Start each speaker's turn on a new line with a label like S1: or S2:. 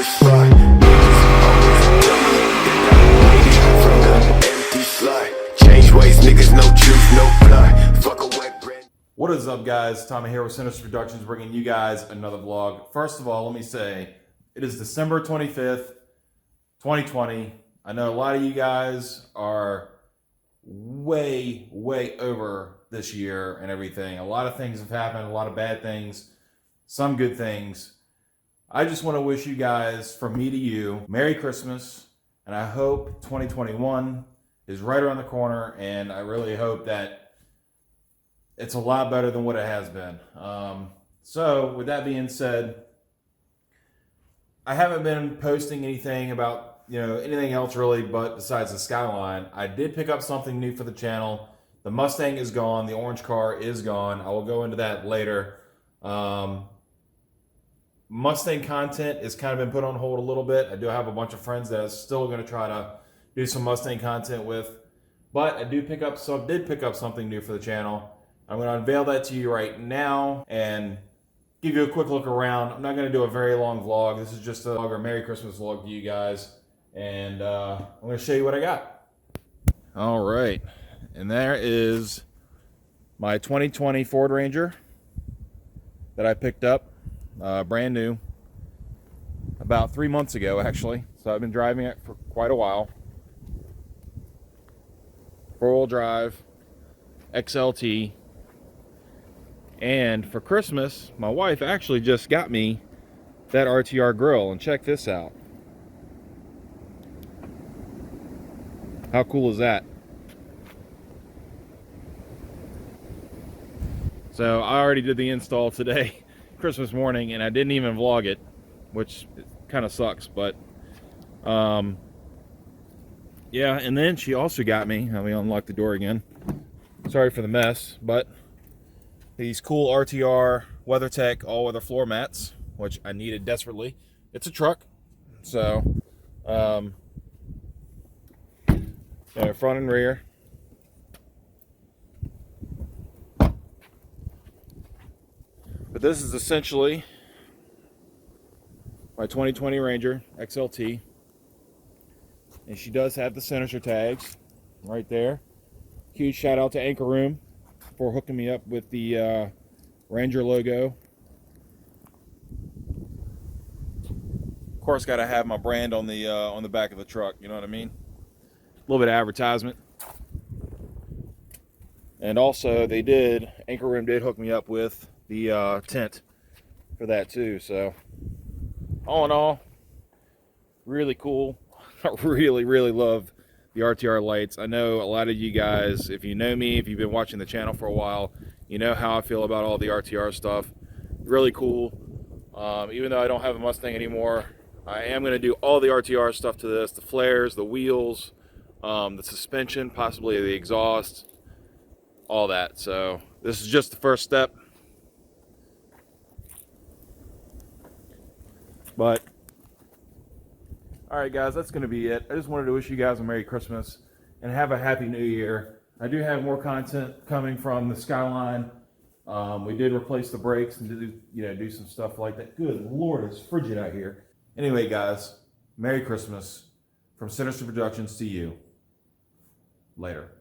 S1: fly. Niggas always dummy. From the empty slide. Change ways, niggas, no truth, no fly. Fuck a wet bread.
S2: What is up, guys? Tommy here with Sinister Productions, bringing you guys another vlog. First of all, let me say, it is December 25th, 2020. I know a lot of you guys are way over this year and everything. A lot of things have happened, a lot of bad things, some good things. I just want to wish you guys, from me to you, Merry Christmas, and I hope 2021 is right around the corner, and I really hope that it's a lot better than what it has been. So with that being said, I haven't been posting anything about, anything else really, but besides the Skyline. I did pick up something new for the channel. The Mustang is gone. The orange car is gone. I will go into that later. Mustang content has kind of been put on hold a little bit. I do have a bunch of friends that are still going to try to do some Mustang content with, but I did pick up something new for the channel. I'm going to unveil that to you right now and give you a quick look around. I'm not going to do a very long vlog. This is just a Merry Christmas vlog to you guys. And I'm going to show you what I got. All right. And there is my 2020 Ford Ranger that I picked up, brand new, about 3 months ago, actually. So I've been driving it for quite a while. 4-wheel drive, XLT. And for Christmas, my wife actually just got me that RTR grill, and check this out. How cool is that? So I already did the install today, Christmas morning, and I didn't even vlog it, which kind of sucks, but yeah. And then she also got me, let me unlock the door again. Sorry for the mess, but these cool RTR WeatherTech all-weather floor mats, which I needed desperately. It's a truck, so front and rear. But this is essentially my 2020 Ranger XLT, and she does have the Sinister tags right there. Huge shout out to Anchor Room for hooking me up with the Ranger logo. Of course, got to have my brand on the back of the truck. You know what I mean? A little bit of advertisement. And also, Anchor Room did hook me up with the tent for that too. So, all in all, really cool. I really love the RTR lights. I know a lot of you guys, if you know me, if you've been watching the channel for a while, you know how I feel about all the RTR stuff. Really cool. Even though I don't have a Mustang anymore, I am going to do all the RTR stuff to this. The flares, the wheels, the suspension, possibly the exhaust, all that. So this is just the first step. But all right, guys, that's going to be it. I just wanted to wish you guys a Merry Christmas and have a Happy New Year. I do have more content coming from the Skyline. We did replace the brakes and do some stuff like that. Good Lord, it's frigid out here. Anyway, guys, Merry Christmas from Sinister Productions to you. Later.